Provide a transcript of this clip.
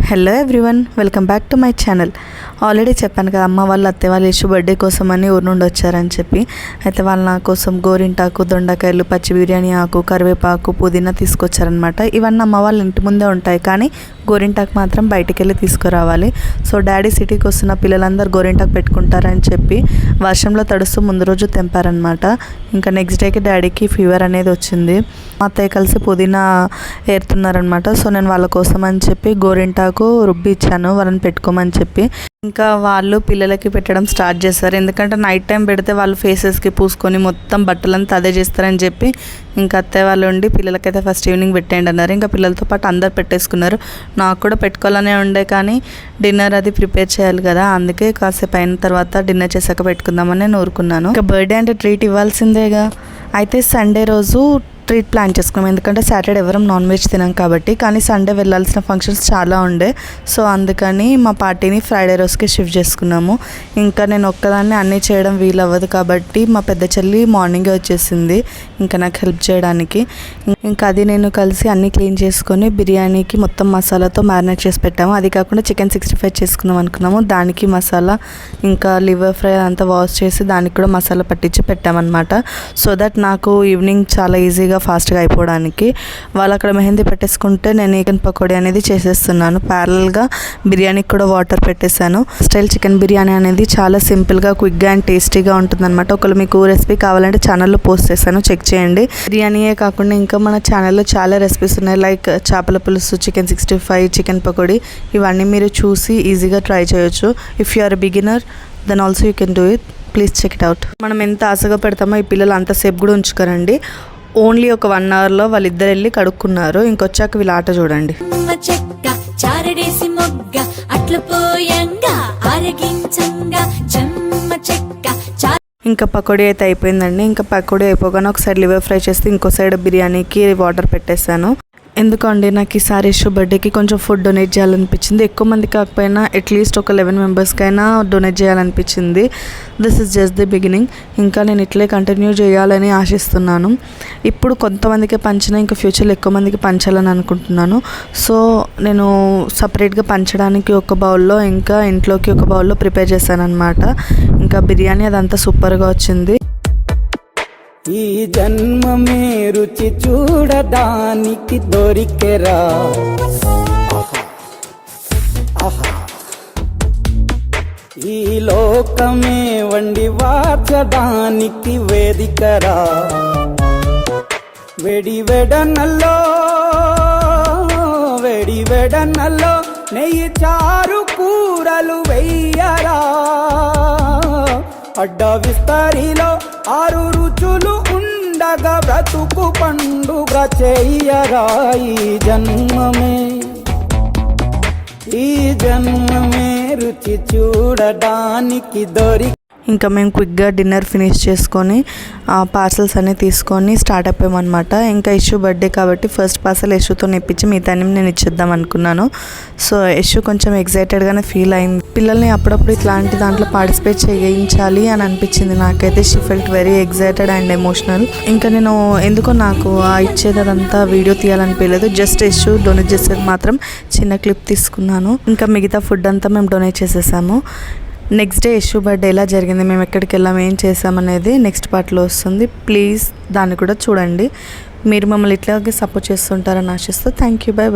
Hello everyone, welcome back to my channel. Already చెప్పాను కదా, అమ్మ వాళ్ళు అత్తే వాళ్ళు యశు బర్త్డే కోసం అని ఊరు నుండి వచ్చారని చెప్పి. అయితే వాళ్ళు నా కోసం గోరింటాకు, దొండకాయలు, పచ్చి బిర్యానీ ఆకు, కరివేపాకు, పుదీనా తీసుకొచ్చారనమాట. ఇవన్నీ అమ్మ వాళ్ళ ఇంటి ముందే ఉంటాయి, కానీ గోరింటాకు మాత్రం బయటికి వెళ్ళి తీసుకురావాలి. సో డాడీ సిటీకి వస్తున్న పిల్లలందరూ గోరింటాకు పెట్టుకుంటారని చెప్పి వర్షంలో తడుస్తూ ముందు రోజు తెంపారనమాట. ఇంకా నెక్స్ట్ డేకి డాడీకి ఫీవర్ అనేది వచ్చింది. మా అత్తయ్య కలిసి పుదీనా ఏరుతున్నారనమాట. సో నేను వాళ్ళ కోసం అని చెప్పి గోరింటాకు రుబ్బి ఇచ్చాను, వాళ్ళని పెట్టుకోమని చెప్పి. ఇంకా వాళ్ళు పిల్లలకి పెట్టడం స్టార్ట్ చేస్తారు, ఎందుకంటే నైట్ టైం పెడితే వాళ్ళు ఫేసెస్కి పూసుకొని మొత్తం బట్టలంతా అదే చేస్తారని చెప్పి ఇంకా అత్తయ్య వాళ్ళు ఉండి పిల్లలకైతే ఫస్ట్ ఈవినింగ్ పెట్టేయండి అన్నారు. ఇంకా పిల్లలతో పాటు అందరు పెట్టేసుకున్నారు. నాకు కూడా పెట్టుకోవాలనే ఉండే, కానీ డిన్నర్ అది ప్రిపేర్ చేయాలి కదా, అందుకే కాసేపు అయిన తర్వాత డిన్నర్ చేశాక పెట్టుకుందామని నేను ఊరుకున్నాను. ఇంకా బర్త్డే అంటే ట్రీట్ ఇవ్వాల్సిందేగా. అయితే సండే రోజు ట్రీట్ ప్లాన్ చేసుకున్నాం, ఎందుకంటే సాటర్డే ఎవరం నాన్ వెజ్ తినాం కాబట్టి. కానీ సండే వెళ్ళాల్సిన ఫంక్షన్స్ చాలా ఉండే, సో అందుకని మా పార్టీని ఫ్రైడే రోజుకి షిఫ్ట్ చేసుకున్నాము. ఇంకా నేను ఒక్కదాన్ని అన్నీ చేయడం వీలవ్వదు కాబట్టి మా పెద్ద చెల్లి మార్నింగే వచ్చేసింది ఇంకా నాకు హెల్ప్ చేయడానికి. ఇంకా అది నేను కలిసి అన్నీ క్లీన్ చేసుకొని బిర్యానీకి మొత్తం మసాలాతో మ్యారినేట్ చేసి పెట్టాము. అది కాకుండా చికెన్ 65 చేసుకుందాం అనుకున్నాము, దానికి మసాలా ఇంకా లివర్ ఫ్రై అంతా వాష్ చేసి దానికి కూడా మసాలా పట్టించి పెట్టామన్నమాట. సో దట్ నాకు ఈవినింగ్ చాలా ఈజీగా ఫాస్ట్గా అయిపోవడానికి. వాళ్ళు అక్కడ మెహందీ పెట్టేసుకుంటే నేను చికెన్ పకోడీ అనేది చేసేస్తున్నాను. ప్యారల్గా బిర్యానీకి కూడా వాటర్ పెట్టేశాను. స్టైల్ చికెన్ బిర్యానీ అనేది చాలా సింపుల్గా, క్విక్గా అండ్ టేస్టీగా ఉంటుందన్నమాట. ఒకవేళ మీకు రెసిపీ కావాలంటే ఛానల్లో పోస్ట్ చేశాను, చెక్ చేయండి. బిర్యానీయే కాకుండా ఇంకా మన ఛానల్లో చాలా రెసిపీస్ ఉన్నాయి, లైక్ చేపల పులుసు, చికెన్ 65, చికెన్ పకోడీ. ఇవన్నీ మీరు చూసి ఈజీగా ట్రై చేయొచ్చు. If you are a beginner then also you can do it. Please check it out. మనం ఎంత ఆశగా పెడతామో ఈ పిల్లలు అంతసేపు కూడా ఉంచుకోరండి. ఓన్లీ ఒక 1 అవర్లో వాళ్ళిద్దరు వెళ్ళి కడుక్కున్నారు. ఇంకొచ్చాక వీళ్ళ ఆట చూడండి. ఇంకా పకోడీ అయితే అయిపోయిందండి. ఇంకా పకోడీ అయిపోగానే ఒక సైడ్ లివర్ ఫ్రై చేస్తే ఇంకో సైడ్ బిర్యానీకి వాటర్ పెట్టేశాను. ఎందుకండి నాకు ఈసారి యశు బర్త్డేకి కొంచెం ఫుడ్ డొనేట్ చేయాలనిపించింది. ఎక్కువ మంది కాకపోయినా అట్లీస్ట్ ఒక 11 మెంబర్స్కైనా డొనేట్ చేయాలనిపించింది. This is just the beginning. ఇంకా నేను ఇట్లే కంటిన్యూ చేయాలని ఆశిస్తున్నాను. ఇప్పుడు కొంతమందికి పంచినా ఇంకా ఫ్యూచర్లో ఎక్కువ మందికి పంచాలని అనుకుంటున్నాను. సో నేను సపరేట్గా పంచడానికి ఒక బౌల్లో, ఇంకా ఇంట్లోకి ఒక బౌల్లో ప్రిపేర్ చేశాను అనమాట. ఇంకా బిర్యానీ అదంతా సూపర్గా వచ్చింది. ఈ జన్మమే రుచి చూడడానికి దొరికెరా, ఈ లోకమే వండి వాచడానికి వేదికరా. వెడి వెడనల్లో నెయ్యి చారు కూరలు వెయ్యరా. అడ్డ విస్తరిలో 6 రుచులు ఉండగా బ్రతుకు పండుగ చెయ్యరా. ఈ జన్మమే రుచి చూడడానికి దొరికి. ఇంకా మేము క్విక్గా డిన్నర్ ఫినిష్ చేసుకొని పార్సల్స్ అన్నీ తీసుకొని స్టార్ట్ అయిపోయామన్నమాట. ఇంకా యశు బర్త్డే కాబట్టి ఫస్ట్ పార్సల్ యశుతో నెప్పించి మిగతా నేను ఇచ్చేద్దాం అనుకున్నాను. సో యశు కొంచెం ఎగ్జైటెడ్గానే ఫీల్ అయింది. పిల్లల్ని అప్పుడప్పుడు ఇట్లాంటి దాంట్లో పార్టిసిపేట్ చేయించాలి అని అనిపించింది నాకైతే. She felt very excited and emotional. ఇంకా నేను ఎందుకో నాకు ఇచ్చేదంతా వీడియో తీయాలనిపించలేదు, జస్ట్ యశు డొనేట్ చేసేది మాత్రం చిన్న క్లిప్ తీసుకున్నాను. ఇంకా మిగతా ఫుడ్ అంతా మేము డొనేట్ చేసేసాము. నెక్స్ట్ డే యశు బర్త్డే ఎలా జరిగింది, మేము ఎక్కడికి వెళ్ళాము, ఏం చేసామనేది నెక్స్ట్ పార్ట్లో వస్తుంది. ప్లీజ్ దాన్ని కూడా చూడండి. మీరు మమ్మల్ని ఇట్లాగే సపోర్ట్ చేస్తుంటారని ఆశిస్తూ థ్యాంక్ యూ, బై బై.